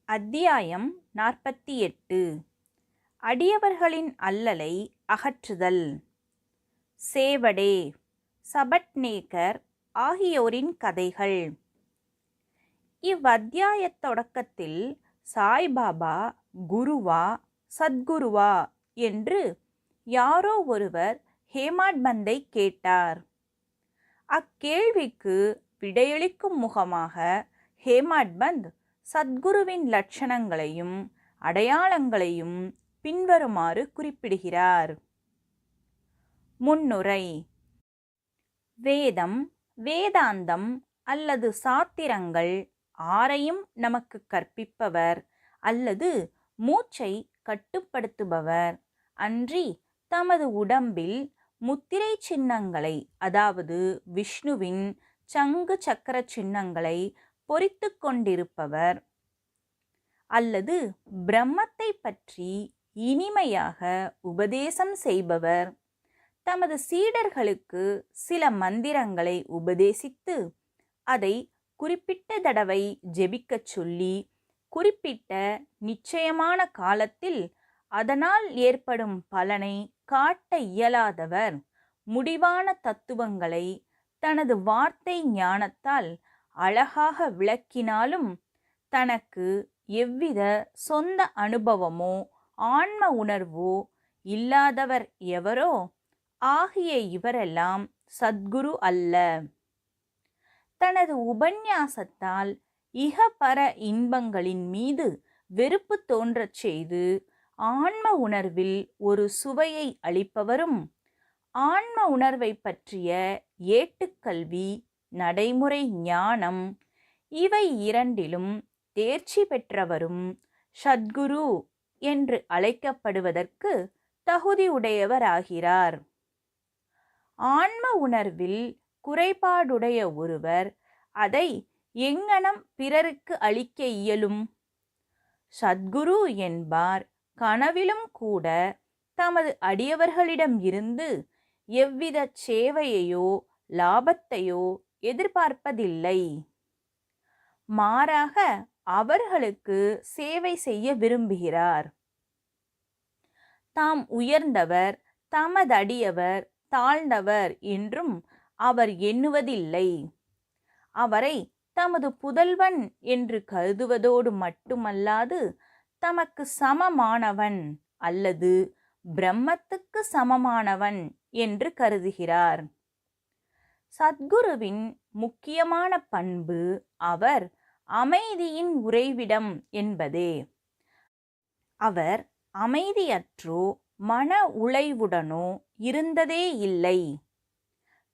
அத்தியாயம் 48. அடியவர்களின் அல்லலை அகற்றுதல். சேவடே, சபட்நேகர் ஆகியோரின் கதைகள். இவ்வத்தியாயத் தொடக்கத்தில் சாய்பாபா குருவா சத்குருவா என்று யாரோ ஒருவர் ஹேமாட் பந்தை கேட்டார். அக்கேள்விக்கு விடையளிக்கும் முகமாக ஹேமாட் பந்த் சத்குருவின் லட்சணங்களையும் அடையாளங்களையும் பின்வருமாறு குறிப்பிடுகிறார். முன்னுரை. வேதம், வேதாந்தம் அல்லது சாத்திரங்கள் ஆரையும் நமக்கு கற்பிப்பவர் அல்லது மூச்சை கட்டுப்படுத்துபவர் அன்றி தமது உடம்பில் முத்திரை சின்னங்களை, அதாவது விஷ்ணுவின் சங்கு சக்கர சின்னங்களை பொறித்து கொண்டிருப்பவர் அல்லது பிரம்மத்தை பற்றி இனிமையாக உபதேசம் செய்பவர் தமது சீடர்களுக்கு சில மந்திரங்களை உபதேசித்து அதை குறிப்பிட்ட தடவை ஜெபிக்கச் சொல்லி குறிப்பிட்ட நிச்சயமான காலத்தில் அதனால் ஏற்படும் பலனை காட்ட இயலாதவர் முடிவான தத்துவங்களை தனது வார்த்தை ஞானத்தால் அழகாக விளக்கினாலும் தனக்கு எவ்வித சொந்த அனுபவமோ ஆன்ம உணர்வோ இல்லாதவர் எவரோ ஆகிய இவரெல்லாம் சத்குரு அல்ல. தனது உபன்யாசத்தால் இகபர இன்பங்களின் மீது வெறுப்பு தோன்றச் செய்து ஆன்ம உணர்வில் ஒரு சுவையை அளிப்பவரும் ஆன்ம உணர்வை பற்றிய ஏட்டுக்கல்வி, நடைமுறை ஞானம் இவை இரண்டிலும் தேர்ச்சி பெற்றவரும் சத்குரு என்று அழைக்கப்படுவதற்கு தகுதியுடையவராகிறார். ஆன்ம உணர்வில் குறைபாடுடைய ஒருவர் அதை எங்ஙனம் பிறருக்கு அளிக்க இயலும்? சத்குரு என்பார் கனவிலும் கூட தமது அடியவர்களிடம் இருந்து எவ்வித சேவையையோ லாபத்தையோ எதிர்பார்ப்பதில்லை. மாறாக அவர்களுக்கு சேவை செய்ய விரும்புகிறார். தாம் உயர்ந்தவர், தமதடியவர் தாழ்ந்தவர் என்றும் அவர் எண்ணுவதில்லை. அவரை தமது புதல்வன் என்று கருதுவதோடு மட்டுமல்லாது தமக்கு சமமானவன் அல்லது பிரம்மத்துக்கு சமமானவன் என்று கருதுகிறார். சத்குருவின் முக்கியமான பண்பு அவர் அமைதியின் உறைவிடம் என்பதே. அவர் அமைதியற்றோ மன உளைவுடனோ இருந்ததே இல்லை.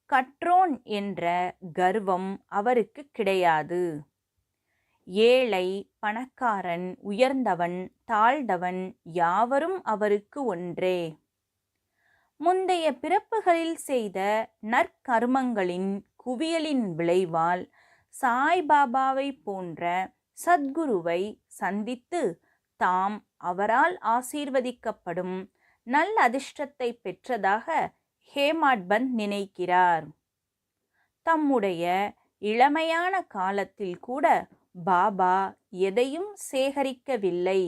கற்றோன் என்ற கர்வம் அவருக்கு கிடையாது. ஏழை, பணக்காரன், உயர்ந்தவன், தாழ்ந்தவன் யாவரும் அவருக்கு ஒன்றே. முந்தைய பிறப்புகளில் செய்த நற்கர்மங்களின் குவியலின் விளைவால் சாய்பாபாவை போன்ற சத்குருவை சந்தித்து தாம் அவரால் ஆசீர்வதிக்கப்படும் நல்ல அதிர்ஷ்டத்தை பெற்றதாக ஹேமாட் பந்த் நினைக்கிறார். தம்முடைய இளமையான காலத்தில் கூட பாபா எதையும் சேகரிக்கவில்லை,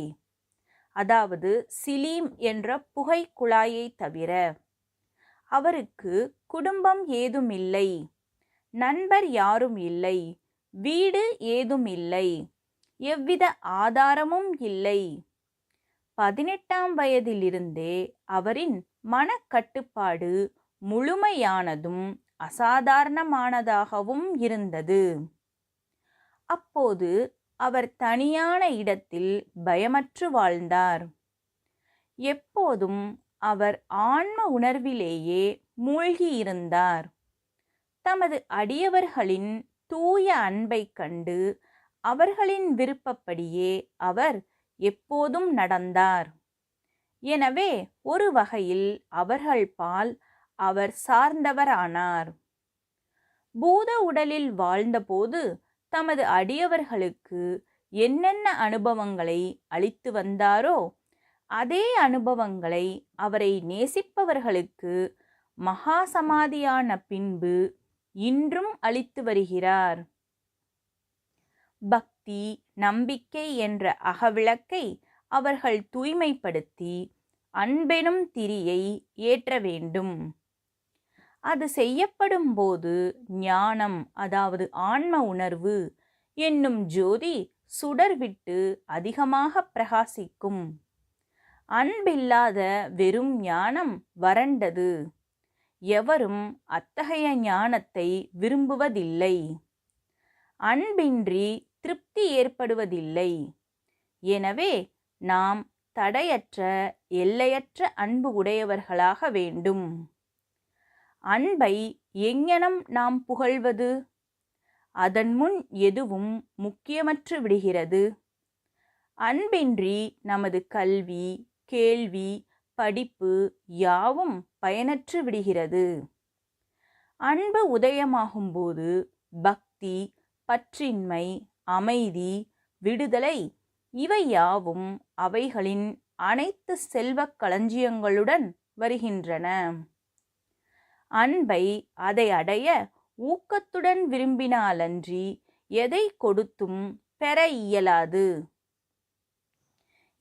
அதாவது சிலீம் என்ற புகை குழாயை தவிர. அவருக்கு குடும்பம் ஏதும் இல்லை, நண்பர் யாரும் இல்லை, வீடு ஏதும் இல்லை, எவ்வித ஆதாரமும் இல்லை. 18ஆம் வயதிலிருந்தே அவரின் மனக்கட்டுப்பாடு முழுமையானதும் அசாதாரணமானதாகவும் இருந்தது. அப்போது அவர் தனியான இடத்தில் பயமற்று வாழ்ந்தார். எப்போதும் அவர் ஆன்ம உணர்விலேயே மூழ்கியிருந்தார். தமது அடியவர்களின் தூய அன்பை கண்டு அவர்களின் விருப்பப்படியே அவர் எப்போதும் நடந்தார். எனவே ஒரு வகையில் அவர்கள் பால் அவர் சார்ந்தவரானார். பூத உடலில் வாழ்ந்தபோது தமது அடியவர்களுக்கு என்னென்ன அனுபவங்களை அளித்து வந்தாரோ அதே அனுபவங்களை அவரை நேசிப்பவர்களுக்கு மகா சமாதியான பின்பு இன்றும் அளித்து வருகிறார். பக்தி, நம்பிக்கை என்ற அகவிளக்கை அவர்கள் தூய்மைப்படுத்தி அன்பெனும் திரியை ஏற்ற வேண்டும். அது செய்யப்படும் போது ஞானம், அதாவது ஆன்ம உணர்வு என்னும் ஜோதி சுடர்விட்டு அதிகமாக பிரகாசிக்கும். அன்பில்லாத வெறும் ஞானம் வறண்டது. எவரும் அத்தகைய ஞானத்தை விரும்புவதில்லை. அன்பின்றி திருப்தி ஏற்படுவதில்லை. எனவே நாம் தடையற்ற, எல்லையற்ற அன்பு உடையவர்களாக வேண்டும். அன்பை எங்ஙனம் நாம் புகழ்வது? அதன் முன் எதுவும் முக்கியமற்று விடுகிறது. அன்பின்றி நமது கல்வி, கேள்வி, படிப்பு யாவும் பயனற்று விடுகிறது. அன்பு உதயமாகும்போது பக்தி, பற்றின்மை, அமைதி, விடுதலை இவை யாவும் அவைகளின் அனைத்து செல்வக் களஞ்சியங்களுடன் வருகின்றன. அன்பை அதை அடைய ஊக்கத்துடன் விரும்பினாலன்றி எதை கொடுத்தும் பெற இயலாது.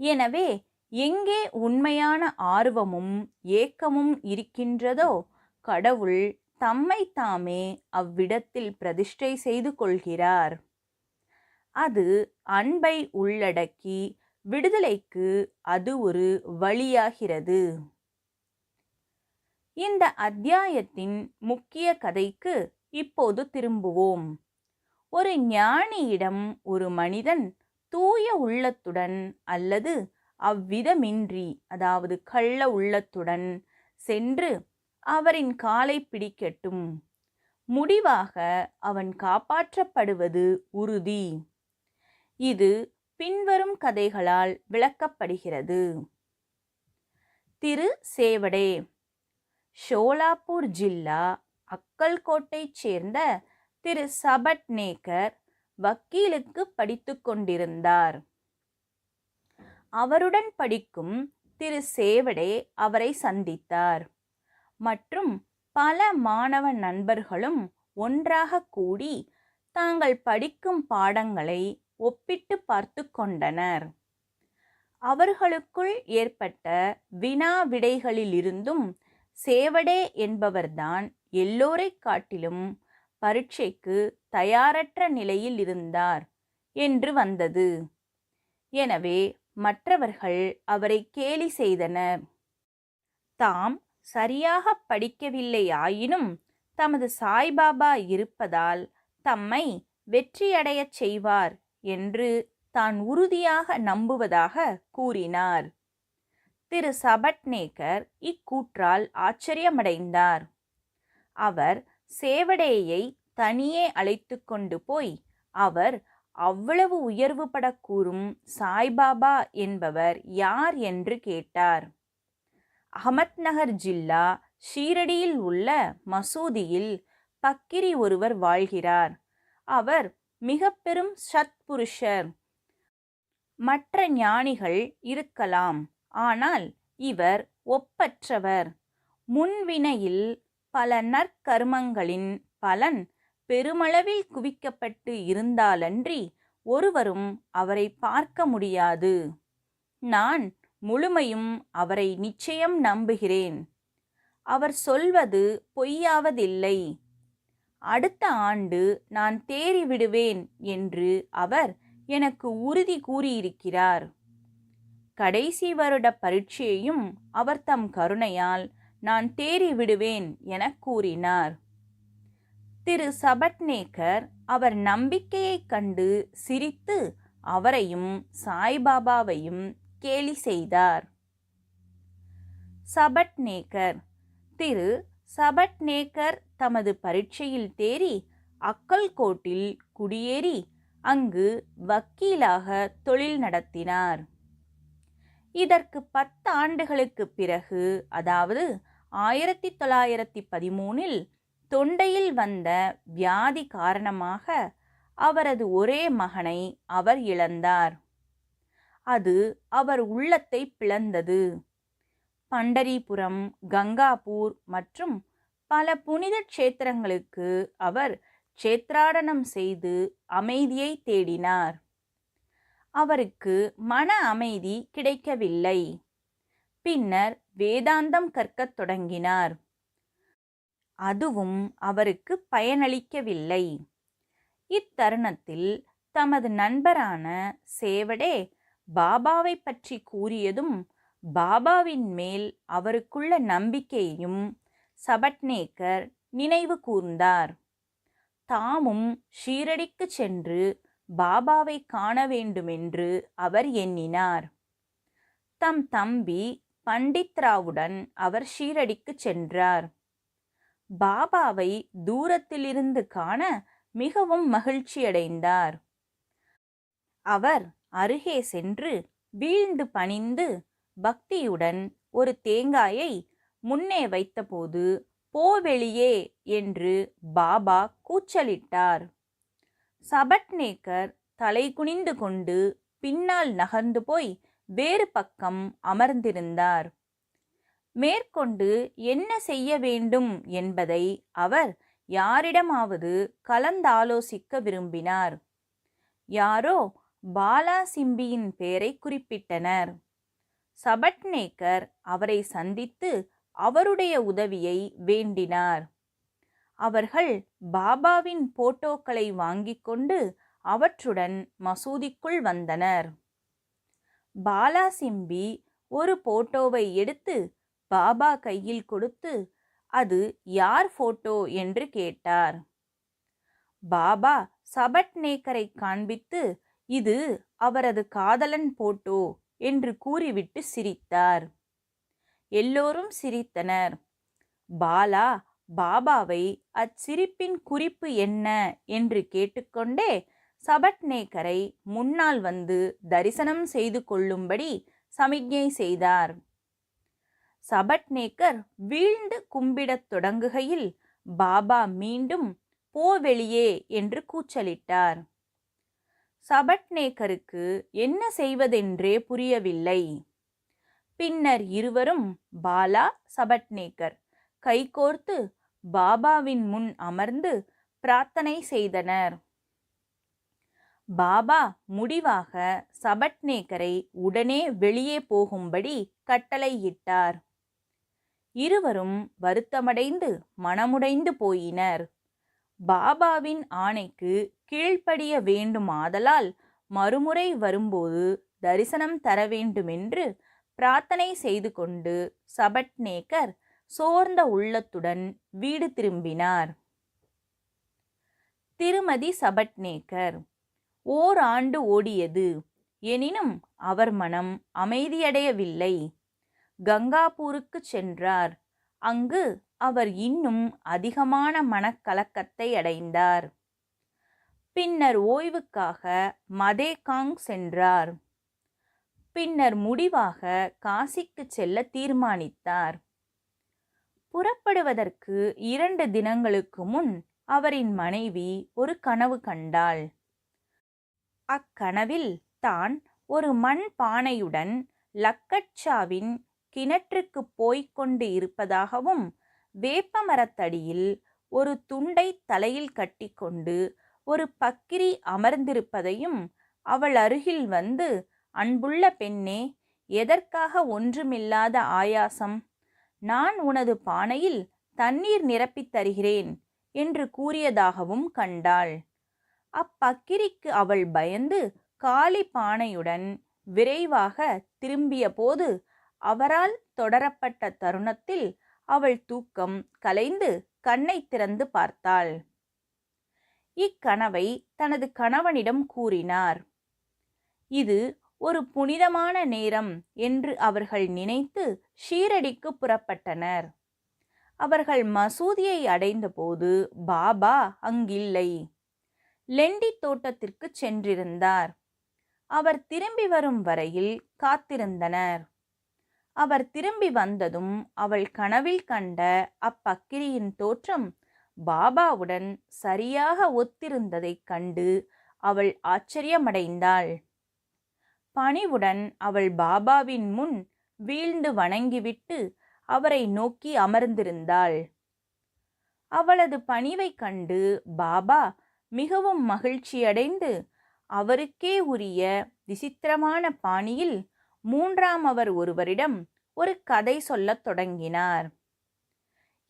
எனவே எங்கே உண்மையான ஆர்வமும் ஏக்கமும் இருக்கின்றதோ கடவுள் தம்மை தாமே அவ்விடத்தில் பிரதிஷ்டை செய்து கொள்கிறார். அது அன்பை உள்ளடக்கி விடுதலைக்கு அது ஒரு வழியாகிறது. இந்த அத்தியாயத்தின் முக்கிய கதைக்கு இப்போது திரும்புவோம். ஒரு ஞானியிடம் ஒரு மனிதன் தூய உள்ளத்துடன் அல்லது அவ்விதமின்றி, அதாவது கள்ள உள்ளத்துடன் சென்று அவரின் காலை பிடிக்கட்டும். முடிவாக அவன் காப்பாற்றப்படுவது உறுதி. இது பின்வரும் கதைகளால் விளக்கப்படுகிறது. திரு சேவடே. ஷோலாப்பூர் ஜில்லா அக்கல்கோட்டைச் சேர்ந்த திரு சபட்நேக்கர் வக்கீலுக்கு படித்து கொண்டிருந்தார். அவருடன் படிக்கும் திரு சேவடே அவரை சந்தித்தார். மற்றும் பல மாணவ நண்பர்களும் ஒன்றாக கூடி தாங்கள் படிக்கும் பாடங்களை ஒப்பிட்டு பார்த்து கொண்டனர். அவர்களுக்குள் ஏற்பட்ட வினா விடைகளிலிருந்தும் சேவடே என்பவர்தான் எல்லோரைக் காட்டிலும் பரீட்சைக்கு தயாரற்ற நிலையில் இருந்தார் என்று வந்தது. எனவே மற்றவர்கள் அவரை கேலி செய்தனர். தாம் சரியாக படிக்கவில்லை ஆயினும் தமது சாய்பாபா இருப்பதால் தம்மை வெற்றியடையச் செய்வார் என்று தான் உறுதியாக நம்புவதாக கூறினார். திரு சபட்நேக்கர் இக்கூற்றால் ஆச்சரியமடைந்தார். அவர் சேவடேயை தனியே அழைத்து கொண்டு போய் அவர் அவ்வளவு உயர்வுபட கூறும் சாய்பாபா என்பவர் யார் என்று கேட்டார். அகமத்நகர் ஜில்லா ஷீரடியில் உள்ள மசூதியில் பக்கிரி ஒருவர் வாழ்கிறார். அவர் மிக பெரும் சத்புருஷர். மற்ற ஞானிகள் இருக்கலாம், ஆனால் இவர் ஒப்பற்றவர். முன்வினையில் பல நற்கர்மங்களின் பலன் பெருமளவில் குவிக்கப்பட்டு இருந்தாலன்றி ஒருவரும் அவரை பார்க்க முடியாது. நான் முழுமையும் அவரை நிச்சயம் நம்புகிறேன். அவர் சொல்வது பொய்யாவதில்லை. அடுத்த ஆண்டு நான் தேறிவிடுவேன் என்று அவர் எனக்கு உறுதி கூறியிருக்கிறார். கடைசி வருட பரீட்சையையும் அவர் தம் கருணையால் நான் தேறிவிடுவேன் என கூறினார். திரு சபட்நேக்கர் அவர் நம்பிக்கையைக் கண்டு சிரித்து அவரையும் சாய்பாபாவையும் கேலி செய்தார். சபட்நேக்கர். திரு சபட்நேக்கர் தமது பரீட்சையில் தேறி அக்கல்கோட்டில் குடியேறி அங்கு வக்கீலாக தொழில் நடத்தினார். இதற்கு 10 ஆண்டுகளுக்கு பிறகு, அதாவது 1913இல் தொண்டையில் வந்த வியாதி காரணமாக அவரது ஒரே மகனை அவர் இழந்தார். அது அவர் உள்ளத்தை பிளந்தது. பண்டரிபுரம், கங்காபூர் மற்றும் பல புனித க்ஷேத்திரங்களுக்கு அவர் க்ஷேத்ராடனம் செய்து அமைதியை தேடினார். அவருக்கு மன அமைதி கிடைக்கவில்லை. பின்னர் வேதாந்தம் கற்கத் தொடங்கினார். அதுவும் அவருக்கு பயனளிக்கவில்லை. இத்தருணத்தில் தமது நண்பரான சேவடே பாபாவை பற்றி கூறியதும் பாபாவின் மேல் அவருக்குள்ள நம்பிக்கையையும் சபட்நேக்கர் நினைவு கூர்ந்தார். தாமும் ஷீரடிக்கு சென்று பாபாவை காண வேண்டுமென்று அவர் எண்ணினார். தம் தம்பி பண்டித்ராவுடன் அவர் ஷீரடிக்கு சென்றார். பாபாவை தூரத்திலிருந்து காண மிகவும் மகிழ்ச்சியடைந்தார். அவர் அருகே சென்று வீழ்ந்து பணிந்து பக்தியுடன் ஒரு தேங்காயை முன்னே வைத்தபோது போ வெளியே என்று பாபா கூச்சலிட்டார். சபட்நேக்கர் தலை குனிந்து கொண்டு பின்னால் நகர்ந்து போய் வேறு பக்கம் அமர்ந்திருந்தார். மேற்கொண்டு என்ன செய்ய வேண்டும் என்பதை அவர் யாரிடமாவது கலந்தாலோசிக்க விரும்பினார். யாரோ பாலா சிம்பியின் பெயரை குறிப்பிட்டனர். சபட்நேக்கர் அவரை சந்தித்து அவருடைய உதவியை வேண்டினார். அவர்கள் பாபாவின் போட்டோக்களை வாங்கிக் கொண்டு அவற்றுடன் மசூதிக்குள் வந்தனர். பாலா சிம்பி ஒரு போட்டோவை எடுத்து பாபா கையில் கொடுத்து அது யார் போட்டோ என்று கேட்டார். பாபா சபட்நேக்கரை காண்பித்து இது அவரது காதலன் போட்டோ என்று கூறிவிட்டு சிரித்தார். எல்லோரும் சிரித்தனர். பாலா பாபாவை அச்சிரிப்பின் குறிப்பு என்ன என்று கேட்டுக்கொண்டே சபட்நேக்கரை முன்னால் வந்து தரிசனம் செய்து கொள்ளும்படி சமிக்ஞை செய்தார். சபட்நேக்கர் வீழ்ந்து கும்பிடத் தொடங்குகையில் பாபா மீண்டும் போ வெளியே என்று கூச்சலிட்டார். சபட்நேக்கருக்கு என்ன செய்வதென்றே புரியவில்லை. பின்னர் இருவரும் பாலா சபட்நேக்கர் கைகோர்த்து பாபாவின் முன் அமர்ந்து பிரார்த்தனை செய்தனர். பாபா முடிவாக சபட்நேக்கரை உடனே வெளியே போகும்படி கட்டளையிட்டார். இருவரும் வருத்தமடைந்து மனமுடைந்து போயினர். பாபாவின் ஆணைக்கு கீழ்ப்படிய வேண்டுமாதலால் மறுமுறை வரும்போது தரிசனம் தர வேண்டுமென்று பிரார்த்தனை செய்து கொண்டு சபட்நேக்கர் சோர்ந்த உள்ளத்துடன் வீடு திரும்பினார். திருமதி சபட்நேக்கர். ஓராண்டு ஓடியது. எனினும் அவர் மனம் அமைதியடையவில்லை. கங்காபூருக்கு சென்றார். அங்கு அவர் இன்னும் அதிகமான மனக்கலக்கத்தை அடைந்தார். பின்னர் ஓய்வுக்காக மதேகாங் சென்றார். பின்னர் முடிவாக காசிக்கு செல்ல தீர்மானித்தார். புறப்படுவதற்கு 2 தினங்களுக்கு முன் அவரின் மனைவி ஒரு கனவு கண்டாள். அக்கனவில் தான் ஒரு மண் பானையுடன் லக்கட்சாவின் கிணற்றுக்கு போய்க் கொண்டு இருப்பதாகவும் வேப்பமரத்தடியில் ஒரு துண்டை தலையில் கட்டிக்கொண்டு ஒரு பக்கிரி அமர்ந்திருப்பதையும் அவள் அருகில் வந்து, அன்புள்ள பெண்ணே, எதற்காக ஒன்றுமில்லாத ஆயாசம்? நான் உனது பானையில் தண்ணீர் நிரப்பித் தருகிறேன் என்று கூறியதாகவும் கண்டாள். அப்பக்கிரிக்கு அவள் பயந்து காலி பானையுடன் விரைவாக திரும்பிய போது அவரால் தொடரப்பட்ட தருணத்தில் அவள் தூக்கம் கலைந்து கண்ணை திறந்து பார்த்தாள். இக்கனவை தனது கணவனிடம் கூறினார். இது ஒரு புனிதமான நேரம் என்று அவர்கள் நினைத்து ஷீரடிக்கு புறப்பட்டனர். அவர்கள் மசூதியை அடைந்தபோது பாபா அங்கில்லை. லெண்டி தோட்டத்திற்கு சென்றிருந்தார். அவர் திரும்பி வரும் வரையில் காத்திருந்தனர். அவர் திரும்பி வந்ததும் அவள் கனவில் கண்ட அப்பக்கிரியின் தோற்றம் பாபாவுடன் சரியாக ஒத்திருந்ததைக் கண்டு அவள் ஆச்சரியமடைந்தாள். பணிவுடன் அவள் பாபாவின் முன் வீழ்ந்து வணங்கிவிட்டு அவரை நோக்கி அமர்ந்திருந்தாள். அவளது பணிவைக் கண்டு பாபா மிகவும் மகிழ்ச்சியடைந்து அவருக்கே உரிய விசித்திரமான பாணியில் மூன்றாம் ஒருவரிடம் ஒரு கதை சொல்லத் தொடங்கினார்.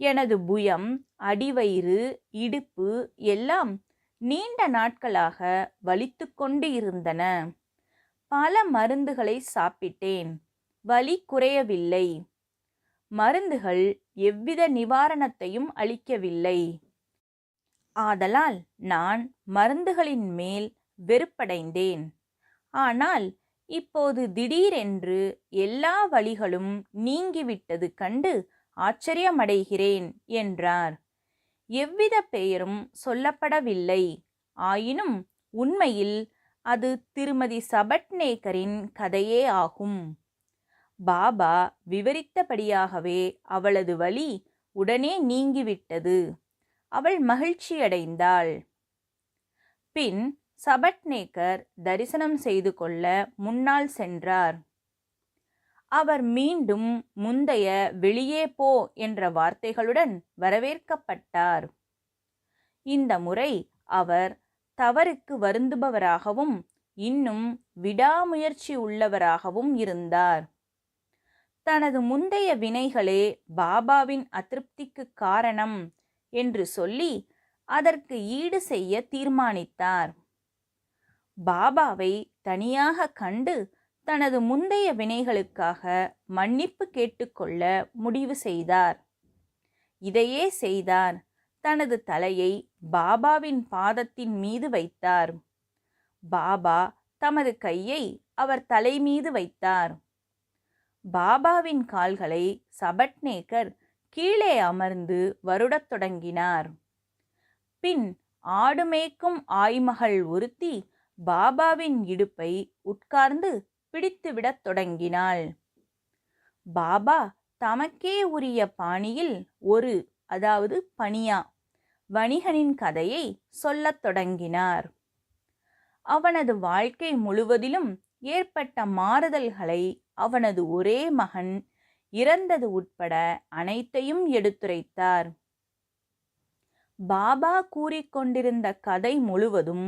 எனது புயம், அடிவயிறு, இடுப்பு எல்லாம் நீண்ட நாட்களாக வலித்து கொண்டு இருந்தன. பல மருந்துகளை சாப்பிட்டேன், வலி குறையவில்லை. மருந்துகள் எவ்வித நிவாரணத்தையும் அளிக்கவில்லை. ஆதலால் நான் மருந்துகளின் மேல் வெறுப்படைந்தேன். ஆனால் இப்போது திடீரென்று எல்லா வலிகளும் நீங்கிவிட்டது கண்டு ஆச்சரியமடைகிறேன் என்றார். எவ்வித பெயரும் சொல்லப்படவில்லை. ஆயினும் உண்மையில் அது திருமதி சபட்நேகரின் கதையே ஆகும். பாபா விவரித்தபடியாகவே அவளது வலி உடனே நீங்கிவிட்டது. அவள் மகிழ்ச்சியடைந்தாள். பின் சபட்நேகர் தரிசனம் செய்து கொள்ள முன்னால் சென்றார். அவர் மீண்டும் முந்தைய வெளியே போ என்ற வார்த்தைகளுடன் வரவேற்கப்பட்டார். இந்த முறை அவர் தவறுக்கு வருந்துபவராகவும் இன்னும் விடாமுயற்சி உள்ளவராகவும் இருந்தார். தனது முந்தைய வினைகளே பாபாவின் அதிருப்திக்கு காரணம் என்று சொல்லி அதற்கு ஈடு செய்ய தீர்மானித்தார். பாபாவை தனியாக கண்டு தனது முந்தைய வினைகளுக்காக மன்னிப்பு கேட்டுக்கொள்ள முடிவு செய்தார். இதையே செய்தார். தனது தலையை பாபாவின் பாதத்தின் மீது வைத்தார். பாபா தமது கையை அவர் தலை மீது வைத்தார். பாபாவின் கால்களை சபட்நேகர் கீழே அமர்ந்து வருடத் தொடங்கினார். பின் ஆடு மேய்க்கும் ஆய்மகள் ஒருத்தி பாபாவின் இடுப்பை உட்கார்ந்து பிடித்துவிடத் தொடங்கினாள். பாபா தமக்கே உரிய பாணியில் அதாவது பனியா வணிகனின் கதையை சொல்லத் தொடங்கினார். அவனது வாழ்க்கை முழுவதிலும் ஏற்பட்ட மாறுதல்களை அவனது ஒரே மகன் இறந்தது உட்பட அனைத்தையும் எடுத்துரைத்தார். பாபா கூறிக்கொண்டிருந்த கதை முழுவதும்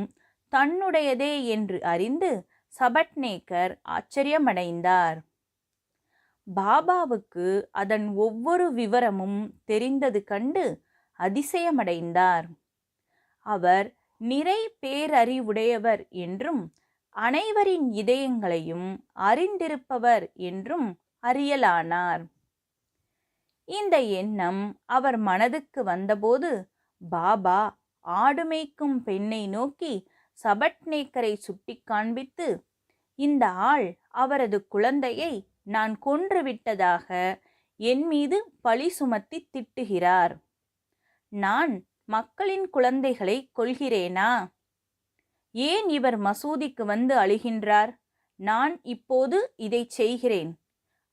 தன்னுடையதே என்று அறிந்து சபட்நேகர் ஆச்சரியமடைந்தார். பாபாவுக்கு அதன் ஒவ்வொரு விவரமும் தெரிந்தது கண்டு அதிசயமடைந்தார். அவர் நிறை பேரறிவுடையவர் என்றும் அனைவரின் இதயங்களையும் அறிந்திருப்பவர் என்றும் அறியலானார். இந்த எண்ணம் அவர் மனதுக்கு வந்தபோது பாபா ஆடு மேய்க்கும் பெண்ணை நோக்கி சபட்நேகரை சுட்டி காண்பித்து, இந்த ஆள் அவரது குழந்தையை நான் கொன்றுவிட்டதாக என் மீது பழி சுமத்தி திட்டுகிறார். நான் மக்களின் குழந்தைகளை கொல்கிறேனா? ஏன் இவர் மசூதிக்கு வந்து அழுகின்றார்? நான் இப்போது இதை செய்கிறேன்.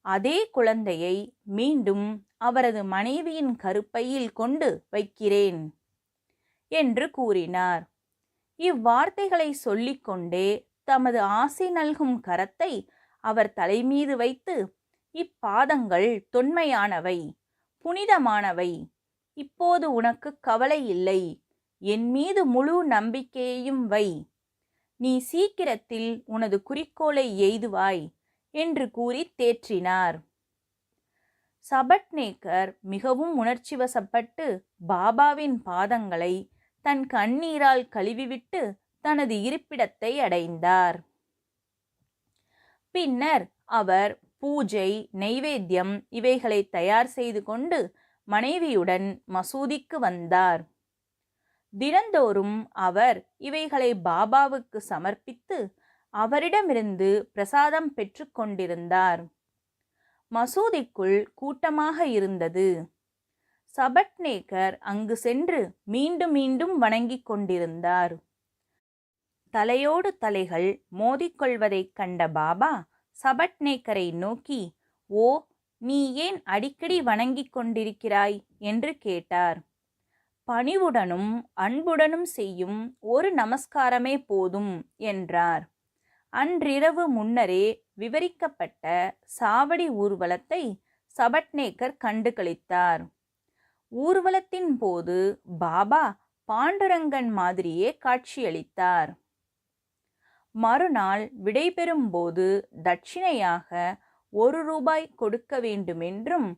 அதே குழந்தையை மீண்டும் அவரது மனைவியின் கருப்பையில் கொண்டு வைக்கிறேன் என்று கூறினார். இவ்வார்த்தைகளை சொல்லிக்கொண்டே தமது ஆசை நல்கும் கரத்தை அவர் தலைமீது வைத்து, இப்பாதங்கள் தொன்மையானவை, புனிதமானவை. இப்போது உனக்கு கவலை இல்லை. என் மீது முழு நம்பிக்கையையும் வை. நீ சீக்கிரத்தில் உனது குறிக்கோளை எய்துவாய் என்று கூறி தேற்றினார். சபட்நேகர் மிகவும் உணர்ச்சிவசப்பட்டு பாபாவின் பாதங்களை தன் கண்ணீரால் கழுவிவிட்டு தனது இருப்பிடத்தை அடைந்தார். பின்னர் அவர் பூஜை, நைவேத்தியம் இவைகளை தயார் செய்து கொண்டு மனைவியுடன் மசூதிக்கு வந்தார். தினந்தோறும் அவர் இவைகளை பாபாவுக்கு சமர்ப்பித்து அவரிடமிருந்து பிரசாதம் பெற்று கொண்டிருந்தார். மசூதிக்குள் கூட்டமாக இருந்தது. சபட்நேகர் அங்கு சென்று மீண்டும் மீண்டும் வணங்கிக் கொண்டிருந்தார். தலையோடு தலைகள் மோதிக்கொள்வதைக் கண்ட பாபா சபட்நேகரை நோக்கி, ஓ, நீ ஏன் அடிக்கடி வணங்கிக் கொண்டிருக்கிறாய் என்று கேட்டார். பணிவுடனும் அன்புடனும் செய்யும் ஒரு நமஸ்காரமே போதும் என்றார். அன்றிரவு முன்னரே விவரிக்கப்பட்ட சாவடி ஊர்வலத்தை சபட்நேகர் கண்டு களித்தார். ஊர்வலத்தின் போது பாபா பாண்டுரங்கன் மாதிரியே காட்சியளித்தார். மறுநாள் விடைபெறும் போது தட்சிணையாக 1 ரூபாய் கொடுக்க வேண்டுமென்றும்,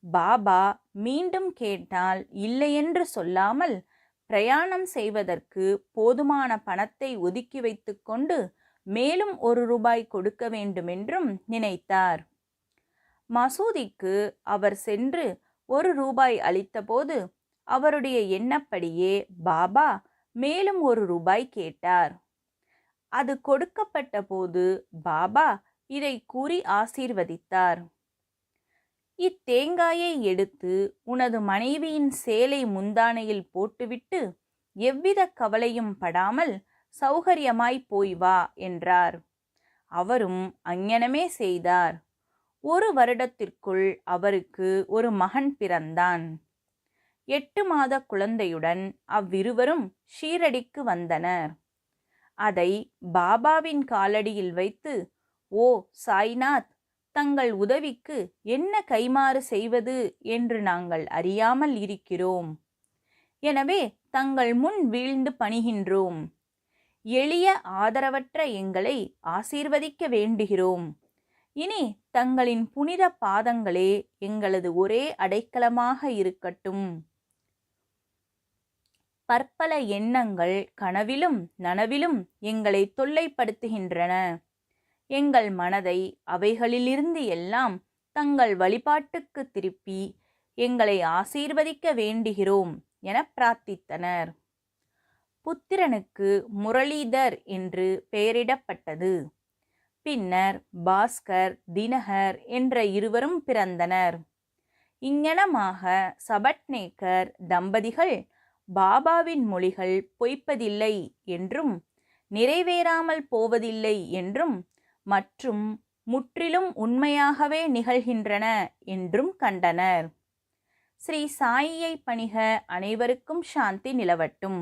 பாபா மீண்டும் கேட்டால் இல்லையென்று சொல்லாமல் பிரயாணம் செய்வதற்கு போதுமான பணத்தை ஒதுக்கி வைத்துக்கொண்டு மேலும் 1 ரூபாய் கொடுக்க வேண்டுமென்றும் நினைத்தார். மசூதிக்கு அவர் சென்று 1 ரூபாய் அளித்தபோது அவருடைய எண்ணப்படியே பாபா மேலும் 1 ரூபாய் கேட்டார். அது கொடுக்கப்பட்ட போது பாபா இதை கூறி ஆசீர்வதித்தார். இத்தேங்காயை எடுத்து உனது மனைவியின் சேலை முந்தானையில் போட்டுவிட்டு எவ்வித கவலையும் படாமல் சௌகரியமாய் போய் வா என்றார். அவரும் அங்ஙனமே செய்தார். 1 வருடத்திற்குள் அவருக்கு ஒரு மகன் பிறந்தான். 8 மாத குழந்தையுடன் அவ்விருவரும் ஷீரடிக்கு வந்தனர். அதை பாபாவின் காலடியில் வைத்து, ஓ சாய்நாத், தங்கள் உதவிக்கு என்ன கைமாறு செய்வது என்று நாங்கள் அறியாமல் இருக்கிறோம். எனவே தங்கள் முன் வீழ்ந்து பணிகின்றோம். எளிய ஆதரவற்ற எங்களை ஆசீர்வதிக்க வேண்டுகிறோம். இனி தங்களின் புனித பாதங்களே எங்களது ஒரே அடைக்கலமாக இருக்கட்டும். பற்பல எண்ணங்கள் கனவிலும் நனவிலும் எங்களை தொல்லைப்படுத்துகின்றன. எங்கள் மனதை அவைகளிலிருந்து எல்லாம் தங்கள் வழிபாட்டுக்கு திருப்பி எங்களை ஆசீர்வதிக்க வேண்டுகிறோம் என பிரார்த்தித்தனர். புத்திரனுக்கு முரளிதர் என்று பெயரிடப்பட்டது. பின்னர் பாஸ்கர், தினகர் என்ற இருவரும் பிறந்தனர். இங்ஙனமாக சபட்நேக்கர் தம்பதிகள் பாபாவின் மொழிகள் பொய்ப்பதில்லை என்றும் நிறைவேறாமல் போவதில்லை என்றும் மற்றும் முற்றிலும் உண்மையாகவே நிகழ்கின்றன என்றும் கண்டனர். ஸ்ரீ சாயியை பணிக. அனைவருக்கும் சாந்தி நிலவட்டும்.